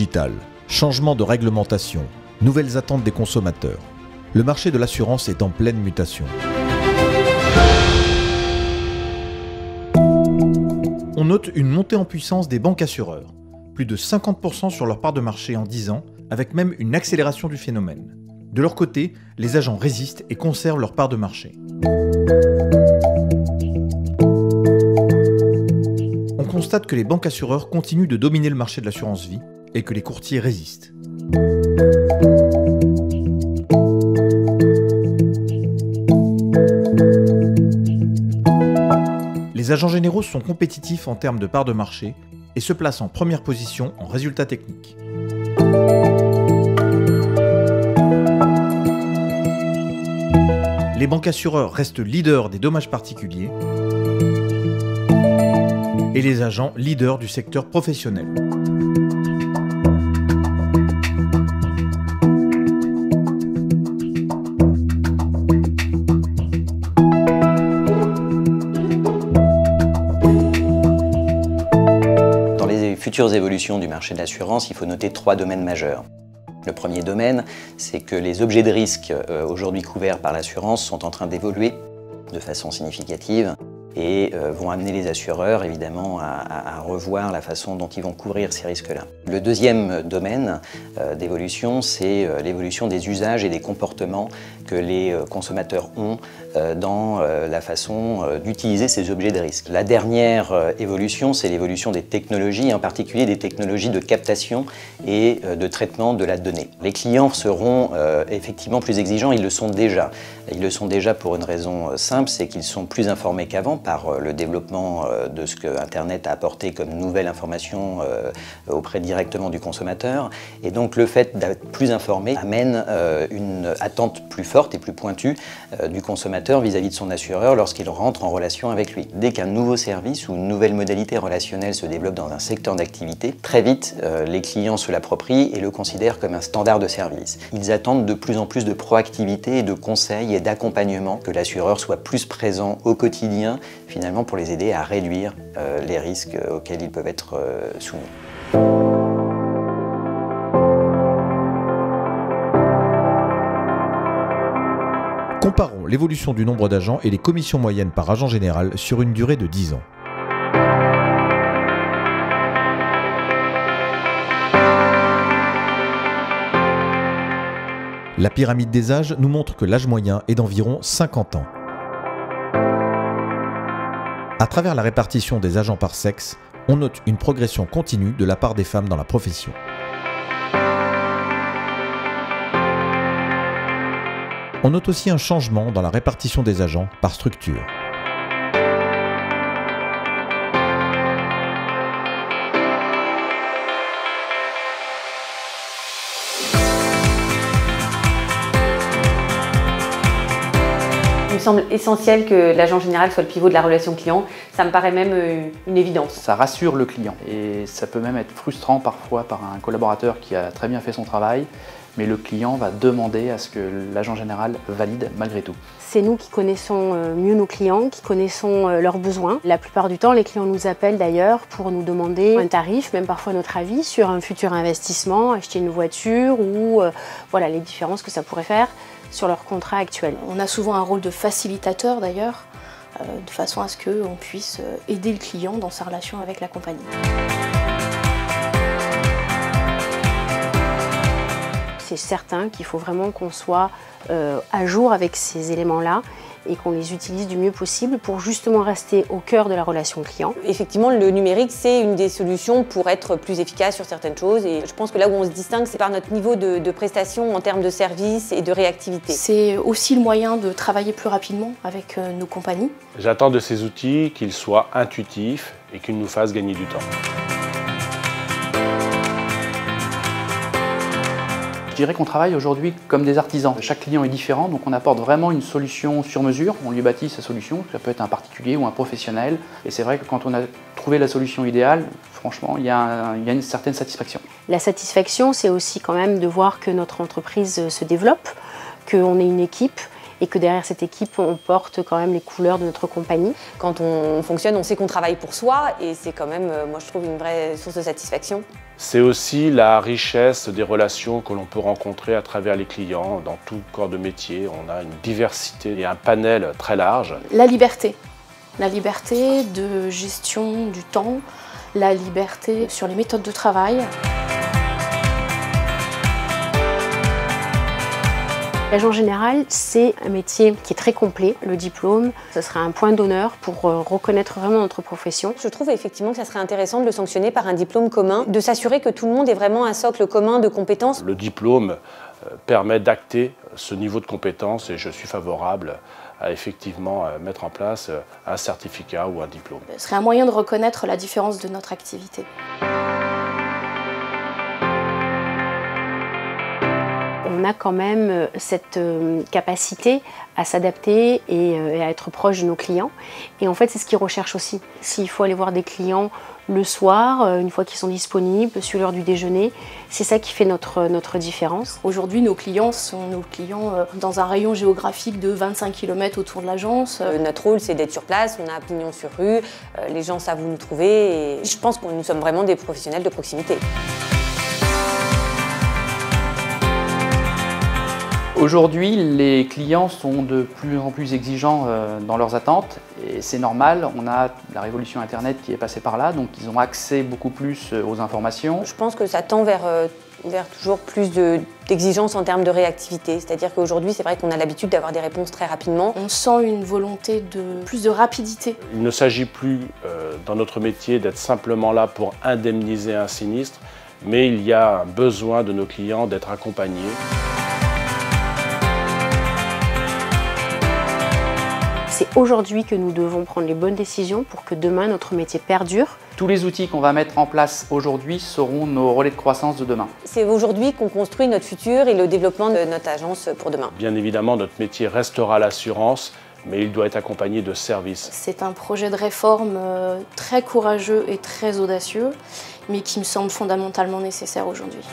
digital, changement de réglementation, nouvelles attentes des consommateurs. Le marché de l'assurance est en pleine mutation. On note une montée en puissance des banques assureurs, plus de 50% sur leur part de marché en 10 ans, avec même une accélération du phénomène. De leur côté, les agents résistent et conservent leur part de marché. On constate que les banques assureurs continuent de dominer le marché de l'assurance vie et que les courtiers résistent. Les agents généraux sont compétitifs en termes de part de marché et se placent en première position en résultats techniques. Les banques assureurs restent leaders des dommages particuliers et les agents leaders du secteur professionnel. Dans les futures évolutions du marché de l'assurance, il faut noter 3 domaines majeurs. Le premier domaine, c'est que les objets de risque aujourd'hui couverts par l'assurance sont en train d'évoluer de façon significative et vont amener les assureurs évidemment à revoir la façon dont ils vont couvrir ces risques-là. Le deuxième domaine d'évolution, c'est l'évolution des usages et des comportements que les consommateurs ont dans la façon d'utiliser ces objets de risque. La dernière évolution, c'est l'évolution des technologies, en particulier des technologies de captation et de traitement de la donnée. Les clients seront effectivement plus exigeants, ils le sont déjà. Ils le sont déjà pour une raison simple, c'est qu'ils sont plus informés qu'avant par le développement de ce que Internet a apporté comme nouvelle information auprès directement du consommateur. Et donc le fait d'être plus informé amène une attente plus forte et plus pointue du consommateur vis-à-vis de son assureur lorsqu'il rentre en relation avec lui. Dès qu'un nouveau service ou une nouvelle modalité relationnelle se développe dans un secteur d'activité, très vite les clients se l'approprient et le considèrent comme un standard de service. Ils attendent de plus en plus de proactivité et de conseils et d'accompagnement, que l'assureur soit plus présent au quotidien, finalement pour les aider à réduire les risques auxquels ils peuvent être soumis. Comparons l'évolution du nombre d'agents et les commissions moyennes par agent général sur une durée de 10 ans. La pyramide des âges nous montre que l'âge moyen est d'environ 50 ans. À travers la répartition des agents par sexe, on note une progression continue de la part des femmes dans la profession. On note aussi un changement dans la répartition des agents par structure. Il me semble essentiel que l'agent général soit le pivot de la relation client. Ça me paraît même une évidence. Ça rassure le client et ça peut même être frustrant parfois par un collaborateur qui a très bien fait son travail, mais le client va demander à ce que l'agent général valide malgré tout. C'est nous qui connaissons mieux nos clients, qui connaissons leurs besoins. La plupart du temps, les clients nous appellent d'ailleurs pour nous demander un tarif, même parfois notre avis sur un futur investissement, acheter une voiture ou voilà, les différences que ça pourrait faire sur leur contrat actuel. On a souvent un rôle de facilitateur d'ailleurs, de façon à ce qu'on puisse aider le client dans sa relation avec la compagnie. C'est certain qu'il faut vraiment qu'on soit à jour avec ces éléments-là et qu'on les utilise du mieux possible pour justement rester au cœur de la relation client. Effectivement, le numérique, c'est une des solutions pour être plus efficace sur certaines choses. Et je pense que là où on se distingue, c'est par notre niveau de prestation en termes de service et de réactivité. C'est aussi le moyen de travailler plus rapidement avec nos compagnies. J'attends de ces outils qu'ils soient intuitifs et qu'ils nous fassent gagner du temps. Je dirais qu'on travaille aujourd'hui comme des artisans. Chaque client est différent, donc on apporte vraiment une solution sur mesure. On lui bâtit sa solution, ça peut être un particulier ou un professionnel. Et c'est vrai que quand on a trouvé la solution idéale, franchement, il y a une certaine satisfaction. La satisfaction, c'est aussi quand même de voir que notre entreprise se développe, qu'on est une équipe et que derrière cette équipe, on porte quand même les couleurs de notre compagnie. Quand on fonctionne, on sait qu'on travaille pour soi et c'est quand même, moi je trouve, une vraie source de satisfaction. C'est aussi la richesse des relations que l'on peut rencontrer à travers les clients. Dans tout corps de métier, on a une diversité et un panel très large. La liberté de gestion du temps, la liberté sur les méthodes de travail. L'agent général, c'est un métier qui est très complet. Le diplôme, ce serait un point d'honneur pour reconnaître vraiment notre profession. Je trouve effectivement que ça serait intéressant de le sanctionner par un diplôme commun, de s'assurer que tout le monde ait vraiment un socle commun de compétences. Le diplôme permet d'acter ce niveau de compétence et je suis favorable à effectivement mettre en place un certificat ou un diplôme. Ce serait un moyen de reconnaître la différence de notre activité. On a quand même cette capacité à s'adapter et à être proche de nos clients. Et en fait, c'est ce qu'ils recherchent aussi. S'il faut aller voir des clients le soir, une fois qu'ils sont disponibles, sur l'heure du déjeuner, c'est ça qui fait notre différence. Aujourd'hui, nos clients sont dans un rayon géographique de 25 km autour de l'agence. Notre rôle, c'est d'être sur place, on a pignon sur rue, les gens savent où nous trouver et je pense que nous sommes vraiment des professionnels de proximité. Aujourd'hui, les clients sont de plus en plus exigeants dans leurs attentes et c'est normal, on a la révolution Internet qui est passée par là, donc ils ont accès beaucoup plus aux informations. Je pense que ça tend vers toujours plus d'exigences en termes de réactivité, c'est-à-dire qu'aujourd'hui c'est vrai qu'on a l'habitude d'avoir des réponses très rapidement. On sent une volonté de plus de rapidité. Il ne s'agit plus dans notre métier d'être simplement là pour indemniser un sinistre, mais il y a un besoin de nos clients d'être accompagnés. C'est aujourd'hui que nous devons prendre les bonnes décisions pour que demain notre métier perdure. Tous les outils qu'on va mettre en place aujourd'hui seront nos relais de croissance de demain. C'est aujourd'hui qu'on construit notre futur et le développement de notre agence pour demain. Bien évidemment, notre métier restera l'assurance, mais il doit être accompagné de services. C'est un projet de réforme très courageux et très audacieux, mais qui me semble fondamentalement nécessaire aujourd'hui.